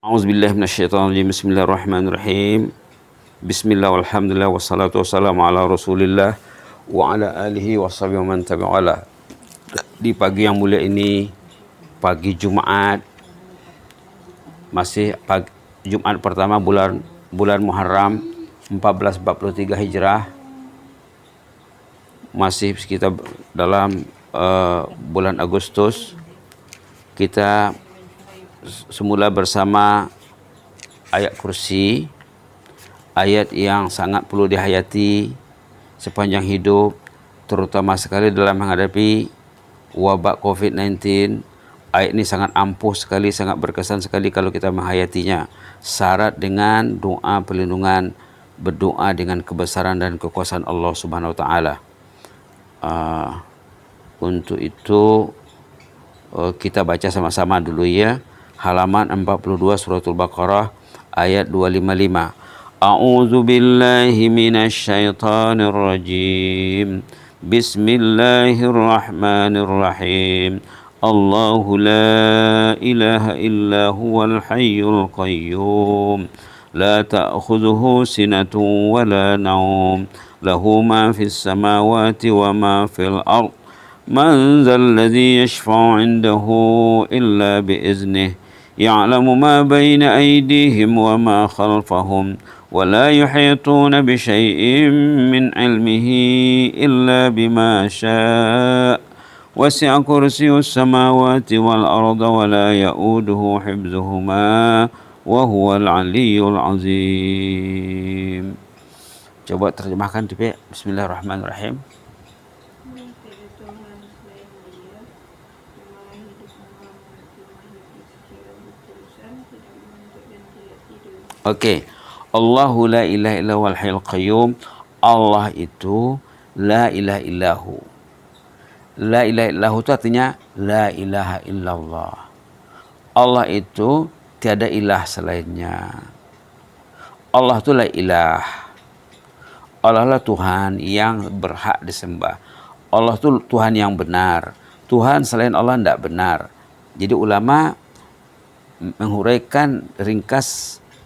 A'udzubillahi minasyaitonirrajim. Bismillahirrahmanirrahim. Bismillah walhamdulillah wassalatu wassalamu ala Rasulillah wa ala alihi washabihi wa man tabi'ala. Di pagi yang mulia ini, pagi Jumat, masih pagi Jumat pertama bulan Muharram 1443 Hijrah. Masih kita dalam bulan Agustus. Kita semula bersama ayat kursi, ayat yang sangat perlu dihayati sepanjang hidup, terutama sekali dalam menghadapi wabak COVID-19. Ayat ini sangat ampuh sekali, sangat berkesan sekali kalau kita menghayatinya. Syarat dengan doa perlindungan, berdoa dengan kebesaran dan kekuasaan Allah Subhanahu wa taala. Untuk itu kita baca sama-sama dulu ya. Halaman 42 suratul Baqarah ayat 255. A'udzu billahi minasyaitonir rajim. Bismillahirrahmanirrahim. Allahu la ilaha illa huwal hayyul qayyum. La ta'khudhuhu sinatun wa la nawm. Lahu ma fis samawati wa ma fil ardh. Man dzal ladzi yashfa'u 'indahu illa bi'iznihi. يعلم ما بين أيديهم وما خلفهم ولا يحيطون بشيء من علمه إلا بما شاء وسع كرسي السماوات والأرض ولا يؤوده حفظهما وهو العلي العظيم. Coba terjemahkan Tipe. Bismillahirrahmanirrahim. Okey. Allahu la ilaha illa huwal hayyul qayyum. Allah itu la ilaha illahu. La ilaha illahu itu artinya la ilaha illallah. Allah itu tiada ilah selainnya. Allah itu la ilah. Allah lah Tuhan yang berhak disembah. Allah itu Tuhan yang benar. Tuhan selain Allah tidak benar. Jadi ulama menghuraikan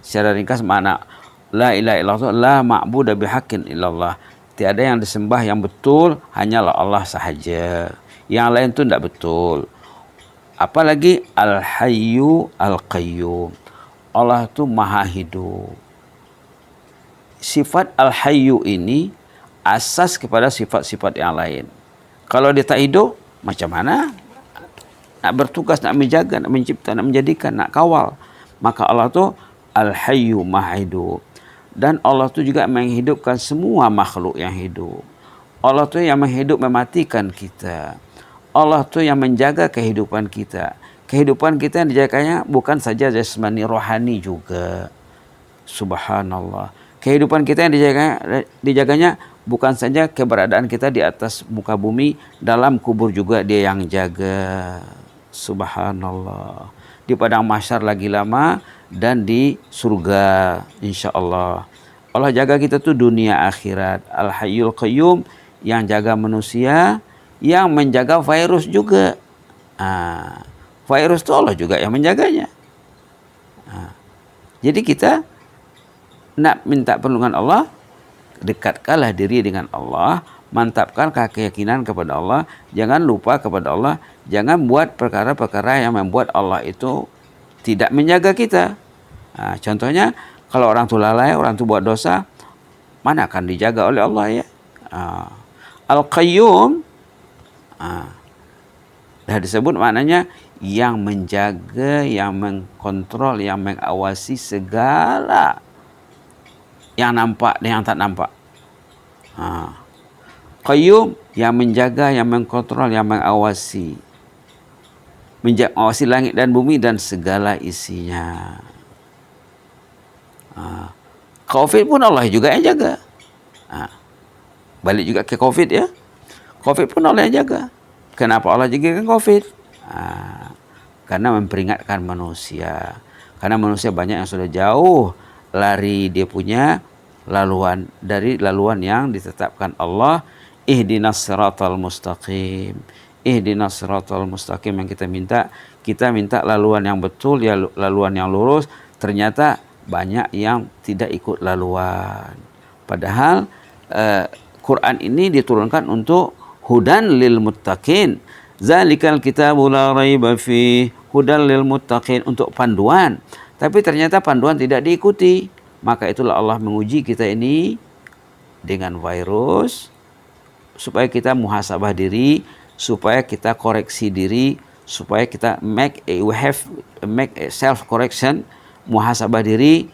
secara ringkas makna la ilaha illallah, la ma'budu bihaqqin illallah. Tiada yang disembah yang betul hanyalah Allah sahaja. Yang lain itu tidak betul. Apalagi al-hayyu al-qayyum. Allah itu maha hidup. Sifat al-hayyu ini asas kepada sifat-sifat yang lain. Kalau dia tak hidup, macam mana nak bertugas, nak menjaga, nak mencipta, nak menjadikan, nak kawal? Maka Allah itu Al-Hayyu maha hidup. Dan Allah itu juga menghidupkan semua makhluk yang hidup. Allah itu yang menghidup mematikan kita. Allah itu yang menjaga kehidupan kita. Kehidupan kita yang dijaganya bukan saja jasmani, rohani juga. Subhanallah. Kehidupan kita yang dijaganya bukan saja keberadaan kita di atas muka bumi, dalam kubur juga dia yang jaga. Subhanallah. Di padang mahsyar lagi lama, dan di surga insyaAllah. Allah jaga kita tuh dunia akhirat. Al-Hayyul Qayyum yang jaga manusia, yang menjaga virus juga. Virus itu Allah juga yang menjaganya. Jadi kita nak minta perlindungan Allah, dekatkanlah diri dengan Allah, mantapkan keyakinan kepada Allah, jangan lupa kepada Allah, jangan buat perkara-perkara yang membuat Allah itu tidak menjaga kita. Contohnya, kalau orang tu lalai, orang tu buat dosa, mana akan dijaga oleh Allah ya? Al-Qayyum, dah disebut maknanya yang menjaga, yang mengkontrol, yang mengawasi segala yang nampak dan yang tak nampak. Qayyum yang menjaga, yang mengkontrol, yang mengawasi. Mengawasi langit dan bumi dan segala isinya. COVID pun Allah juga yang jaga. Balik juga ke COVID ya. COVID pun Allah yang jaga. Kenapa Allah jagakan COVID? Karena memperingatkan manusia. Karena manusia banyak yang sudah jauh lari dia punya laluan dari laluan yang ditetapkan Allah. Ihdinas siratal mustaqim. Ihdinas siratal mustaqim yang kita minta laluan yang betul, ya laluan yang lurus, Ternyata banyak yang tidak ikut laluan. Padahal Quran ini diturunkan untuk hudan lil muttaqin. Zalikal kitabu la raiba fi hudan lil muttaqin, untuk panduan. Tapi ternyata panduan tidak diikuti. Maka itulah Allah menguji kita ini dengan virus supaya kita muhasabah diri, supaya kita koreksi diri, supaya kita make a self correction, muhasabah diri,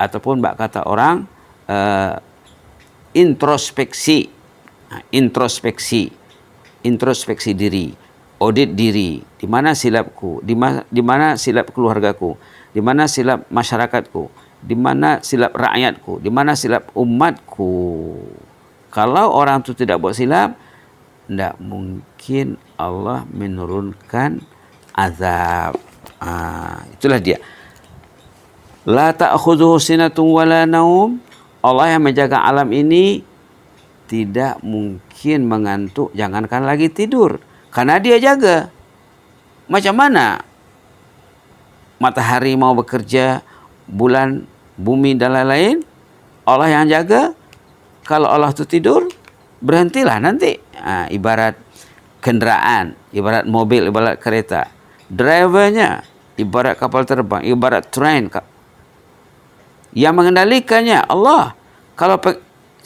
ataupun kata orang introspeksi. Introspeksi diri, audit diri, di mana silapku, di mana silap keluargaku, di mana silap masyarakatku, di mana silap rakyatku, di mana silap umatku. Kalau orang itu tidak buat silap, tidak mungkin Allah menurunkan azab. Itulah dia. La ta'khudhuhu sinatun wala naum. Allah yang menjaga alam ini tidak mungkin mengantuk, jangankan lagi tidur, karena dia jaga. Macam mana matahari mau bekerja, bulan, bumi dan lain-lain, Allah yang jaga. Kalau Allah itu tidur, berhentilah nanti. Ibarat kendaraan, ibarat mobil, ibarat kereta, drivernya ibarat kapal terbang, ibarat train, yang mengendalikannya Allah. Kalau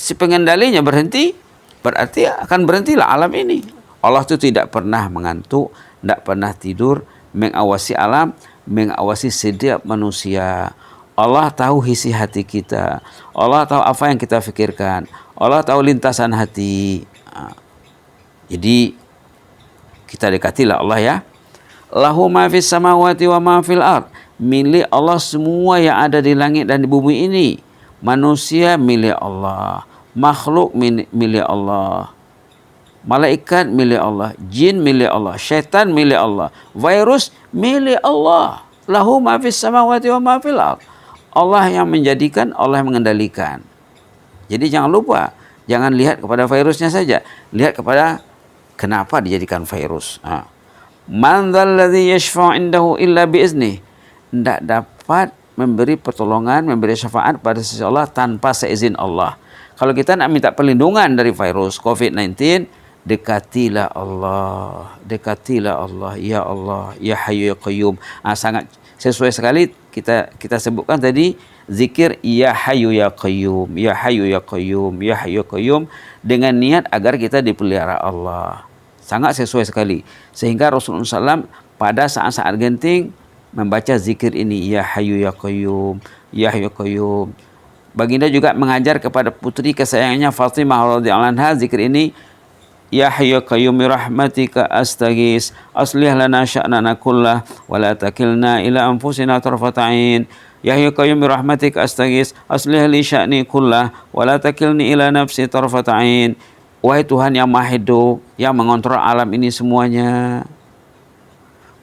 si pengendalinya berhenti, berarti akan berhentilah alam ini. Allah itu tidak pernah mengantuk, tidak pernah tidur, mengawasi alam, mengawasi setiap manusia. Allah tahu isi hati kita. Allah tahu apa yang kita fikirkan. Allah tahu lintasan hati. Jadi kita dekatilah Allah ya. Lahu ma fis samawati wa ma fil ard. Milik Allah semua yang ada di langit dan di bumi ini. Manusia milik Allah, makhluk milik Allah, malaikat milik Allah, jin milik Allah, syaitan milik Allah, virus milik Allah. Lahu ma fis samawati wa ma fil ard. Allah yang menjadikan, Allah yang mengendalikan. Jadi jangan lupa, jangan lihat kepada virusnya saja, lihat kepada kenapa dijadikan virus. Man dzalladzi yashfa'u indahu illa biiznih. Tidak dapat memberi pertolongan, memberi syafaat pada seseorang tanpa seizin Allah. Kalau kita nak minta perlindungan dari virus COVID-19, dekatilah Allah. Dekatilah Allah. Ya Allah, Ya Hayyu Ya Qayyum. Sangat sesuai sekali kita sebutkan tadi zikir Ya Hayyu Ya Qayyum, Ya Hayyu Ya Qayyum, Ya Hayyu Ya Qayyum, dengan niat agar kita dipelihara Allah. Sangat sesuai sekali. Sehingga Rasulullah SAW pada saat-saat genting membaca zikir ini, Ya Hayyu Ya Qayyum, Ya Hayyu Ya Qayyum. Baginda juga mengajar kepada putri kesayangannya Fatimah radhiyallahu anha zikir ini, Ya Hayyu Ya Qayyum bi rahmatika astaghis, aslih lana sya'nana kullah wa la takilna ila anfusina tarfata ain. Ya Hayyu Ya Qayyum bi rahmatika astaghis, aslih li sya'ni kullah wa la takilni ila nafsi tarfata ain. Wahai Tuhan yang Maha Hidup, yang mengontrol alam ini semuanya,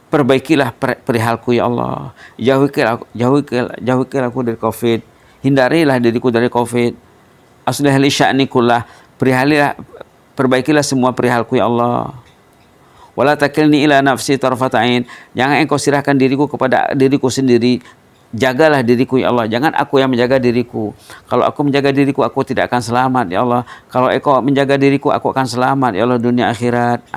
perbaikilah perihalku ya Allah. Jauhilah aku dari COVID. Hindarilah diriku dari COVID. Aslih li sya'ni kullah. Perbaikilah semua perihalku ya Allah. Wala takilni ila nafsi tarfata ain. Jangan engkau serahkan diriku kepada diriku sendiri. Jagalah diriku ya Allah. Jangan aku yang menjaga diriku. Kalau aku menjaga diriku, aku tidak akan selamat ya Allah. Kalau engkau menjaga diriku, aku akan selamat ya Allah dunia akhirat.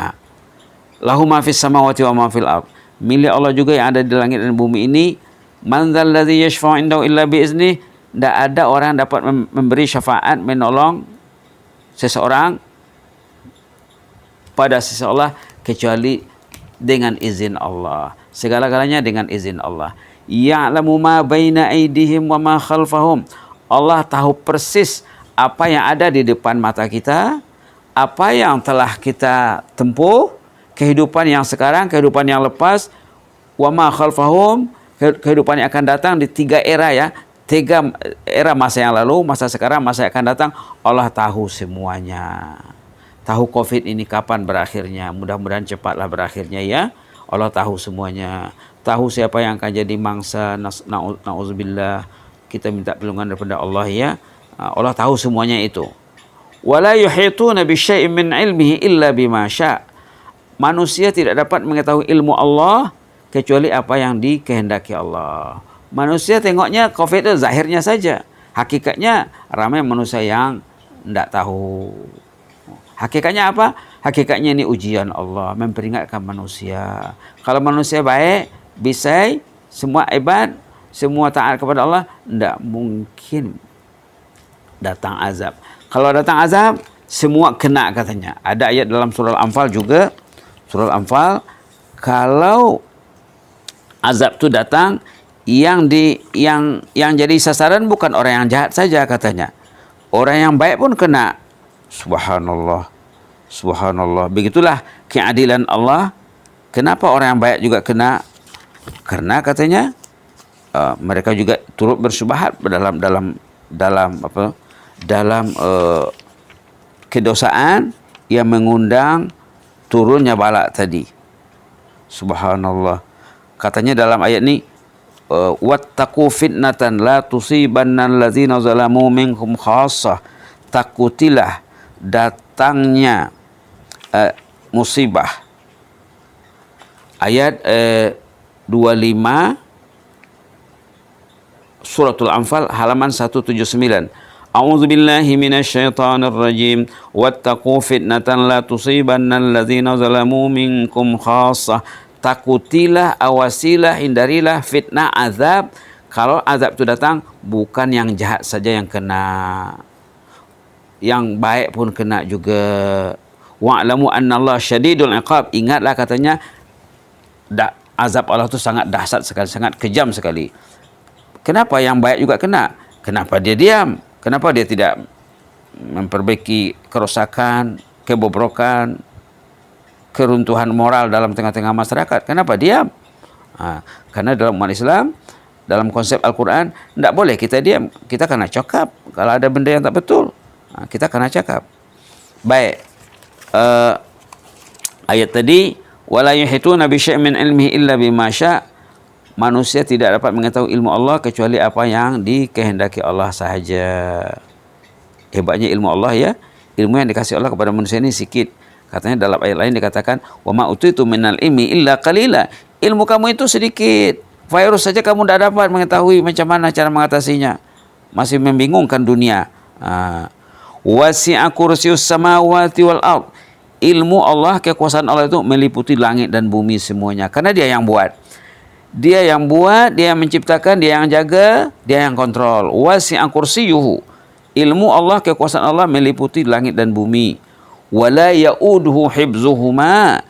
Lahu ma fis samawati wa ma fil ard. Milik Allah juga yang ada di langit dan bumi ini. Man dzalladzi yashfa'u indahu illa biiznih. Tidak ada orang dapat memberi syafaat, menolong seseorang pada seseorang kecuali dengan izin Allah. Segala-galanya dengan izin Allah. Ya'lamu ma baina aydihim wa ma khalfahum. Allah tahu persis apa yang ada di depan mata kita, apa yang telah kita tempuh, kehidupan yang sekarang, kehidupan yang lepas, wa ma khalfahum, kehidupan yang akan datang di 3 era ya. 3 era, masa yang lalu, masa sekarang, masa yang akan datang. Allah tahu semuanya. Tahu COVID ini kapan berakhirnya. Mudah-mudahan cepatlah berakhirnya ya. Allah tahu semuanya. Tahu siapa yang akan jadi mangsa. Na'udzubillah. Kita minta perlindungan daripada Allah ya. Allah tahu semuanya itu. Wala yuhituna bisyai'in min ilmihi illa bima syaa'. Manusia tidak dapat mengetahui ilmu Allah kecuali apa yang dikehendaki Allah. Manusia tengoknya COVID itu zahirnya saja. Hakikatnya ramai manusia yang tidak tahu. Hakikatnya apa? Hakikatnya ini ujian Allah, memperingatkan manusia. Kalau manusia baik, bisa semua ibad, semua taat kepada Allah, tidak mungkin datang azab. Kalau datang azab, semua kena katanya. Ada ayat dalam surah Al-Anfal juga. Surah Al-Anfal, kalau azab itu datang, yang jadi sasaran bukan orang yang jahat saja katanya. Orang yang baik pun kena. Subhanallah. Subhanallah. Begitulah keadilan Allah. Kenapa orang yang baik juga kena? Karena katanya mereka juga turut bersyubhat dalam kedosaan yang mengundang turunnya balak tadi. Subhanallah. Katanya dalam ayat ini, wattaqu fitnatan la tusibanna allazina zalamu minkum khassah. Takutilah datangnya musibah. Ayat 25 Suratul Anfal halaman 179. A'udzu billahi minasyaitonir rajim. Wattaqu fitnatan la tusibanna allazina zalamu minkum khassah. Takutilah, awasilah, hindarilah fitnah azab. Kalau azab itu datang, bukan yang jahat saja yang kena, yang baik pun kena juga. Wa'lamu annallaha syadidul iqab. Ingatlah katanya, azab Allah itu sangat dahsyat sekali, sangat kejam sekali. Kenapa yang baik juga kena? Kenapa dia diam? Kenapa dia tidak memperbaiki kerusakan, kebobrokan, keruntuhan moral dalam tengah-tengah masyarakat? Kenapa diam? Karena dalam umat Islam, dalam konsep Al-Quran, tidak boleh kita diam. Kita kena cakap. Kalau ada benda yang tak betul, kita kena cakap. Baik. Ayat tadi, wala yuhituna bi syai'in min ilmihi illa bima syaa. Manusia tidak dapat mengetahui ilmu Allah kecuali apa yang dikehendaki Allah sahaja. Hebatnya ilmu Allah ya. Ilmu yang dikasih Allah kepada manusia ini sikit. Katanya dalam ayat lain dikatakan, wa ma utitu minal ilmi illa qalila. Ilmu kamu itu sedikit. Virus saja kamu tidak dapat mengetahui macam mana cara mengatasinya. Masih membingungkan dunia. Wasi'a kursius samawati wal ard. Ilmu Allah, kekuasaan Allah itu meliputi langit dan bumi semuanya. Karena dia yang buat. Dia yang buat, dia yang menciptakan, dia yang jaga, dia yang kontrol. Wasi'a kursiyuhu. Ilmu Allah, kekuasaan Allah meliputi langit dan bumi. Wala ya'uduhu hibzuhuma.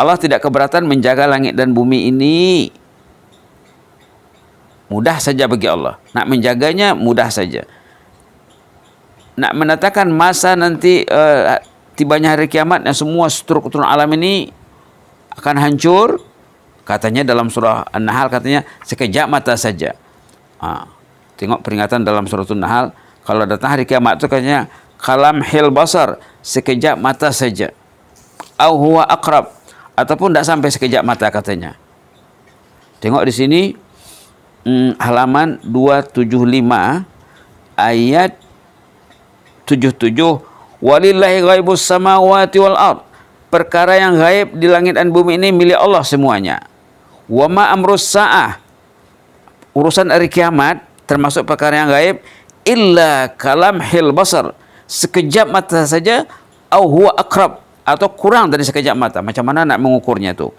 Allah tidak keberatan menjaga langit dan bumi ini. Mudah saja bagi Allah. Nak menjaganya mudah saja. Nak menetapkan masa nanti tibanya hari kiamat yang semua struktur alam ini akan hancur. Katanya dalam surah An-Nahl, katanya sekejap mata saja. Tengok peringatan dalam surah An-Nahl. Kalau datang hari kiamat itu katanya kalamhil basar, sekejap mata saja. Au huwa aqrab, ataupun tidak sampai sekejap mata katanya. Tengok di sini halaman 275 ayat 77. Walillahi ghaibus samawati wal ard. Perkara yang gaib di langit dan bumi ini milik Allah semuanya. Wa ma amrus sa'ah. Urusan hari kiamat termasuk perkara yang gaib illa kalamhil basar, sekejap mata saja, au huwa aqrab, atau kurang dari sekejap mata. Macam mana nak mengukurnya tu?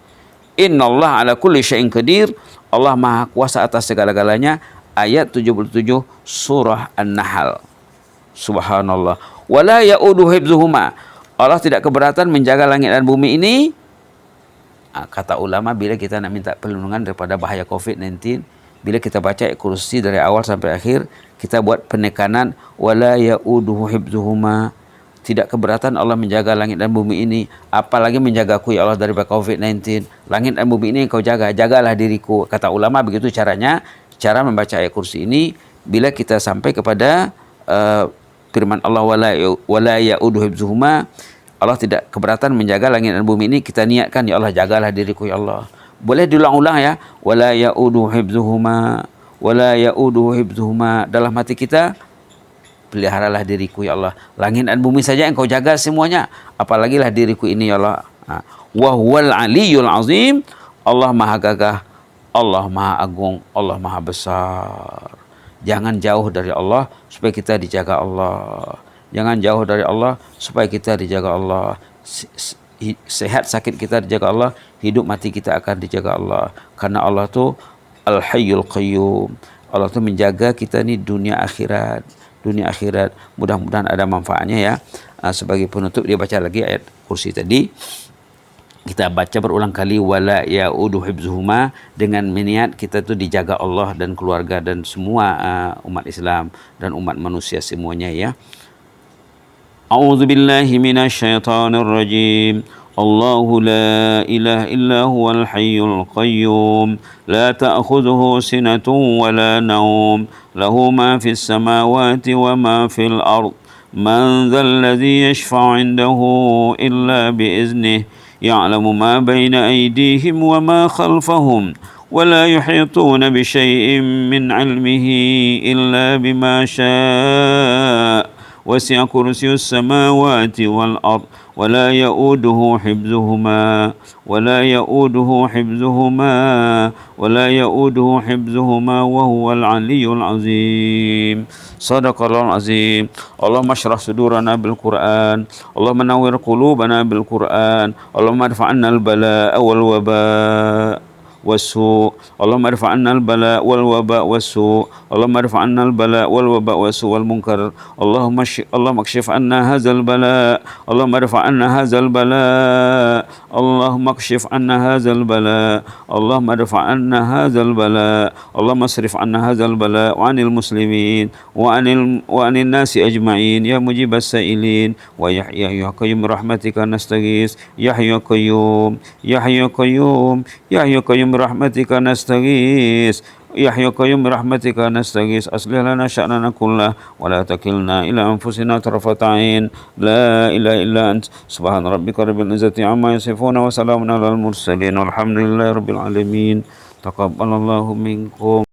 Innallaha ala kulli syai'in qadir. Allah Maha Kuasa atas segala-galanya. Ayat 77 surah An-Nahl. Subhanallah. Wala ya'udu hibzuhuma. Allah tidak keberatan menjaga langit dan bumi ini. Kata ulama, bila kita nak minta perlindungan daripada bahaya COVID-19, bila kita baca ayat kursi dari awal sampai akhir, kita buat penekanan wala ya'uduhu hibzuhuma. Tidak keberatan Allah menjaga langit dan bumi ini, apalagi menjagaku ya Allah daripada COVID-19. Langit dan bumi ini kau jaga, jagalah diriku. Kata ulama begitu caranya, cara membaca ayat kursi ini. Bila kita sampai kepada firman Allah wala ya'uduhu hibzuhuma, Allah tidak keberatan menjaga langit dan bumi ini, kita niatkan ya Allah jagalah diriku ya Allah. Boleh diulang-ulang ya, wala ya'uduhu hibzuhuma, wala ya'uduhu hibzuhuma. Dalam hati kita, peliharalah diriku ya Allah. Langit dan bumi saja engkau jaga semuanya, apalagi diriku ini ya Allah. Wa huwal aliyyul azim. Allah Maha Gagah, Allah Maha Agung, Allah Maha Besar. Jangan jauh dari Allah supaya kita dijaga Allah. Jangan jauh dari Allah supaya kita dijaga Allah. Sehat sakit kita dijaga Allah, hidup mati kita akan dijaga Allah. Karena Allah tuh Al-Hayyul Qayyum. Allah tuh menjaga kita nih dunia akhirat. Dunia akhirat. Mudah-mudahan ada manfaatnya ya. Sebagai penutup dia baca lagi ayat kursi tadi. Kita baca berulang kali wala ya'udu hibzuhuma, dengan niat kita tuh dijaga Allah dan keluarga dan semua umat Islam dan umat manusia semuanya ya. A'udzu billahi minasyaitonir rajim. Allahu la ilaha illa huwal hayyul qayyum la ta'khudhuhu sinatun wa la nawm lahu ma fis samawati wa ma fil ard man dhal ladzi yashfa'u 'indahu illa bi iznihi يعلم ما بين أيديهم وما خلفهم ولا يحيطون بشيء من علمه إلا بما شاء وسع كرسي السماوات والأرض ولا يؤوده حفظهما وهو العلي العظيم صدق الله العظيم اللهم اشرح صدورنا بالقرآن اللهم نور قلوبنا بالقرآن اللهم ادفع عنا البلاء والوباء والسوء اللهم ارفع عنا البلاء والوباء والسوء اللهم ارفع عنا البلاء والوباء والسوء والمنكر اللهم اكشف عنا هذا البلاء اللهم ارفع عنا هذا البلاء اللهم اكشف عنا هذا البلاء اللهم ارفع عنا هذا البلاء اللهم اصرف عنا هذا البلاء وعن المسلمين وعن الناس أجمعين يا مجيب السائلين ويا حي يا قيوم برحمتك نستغيث يا حي يا قيوم يا حي يا قيوم يا حي يا قيوم برحمتك نستغيث يا حي يا قيوم برحمتك نستغيث أصلح لنا شأننا كله ولا تكلنا إلى أنفسنا طرفة عين لا إله إلا أنت سبحان ربك رب العزة عما يصفون وسلام على المرسلين والحمد لله رب العالمين تقبل الله منكم.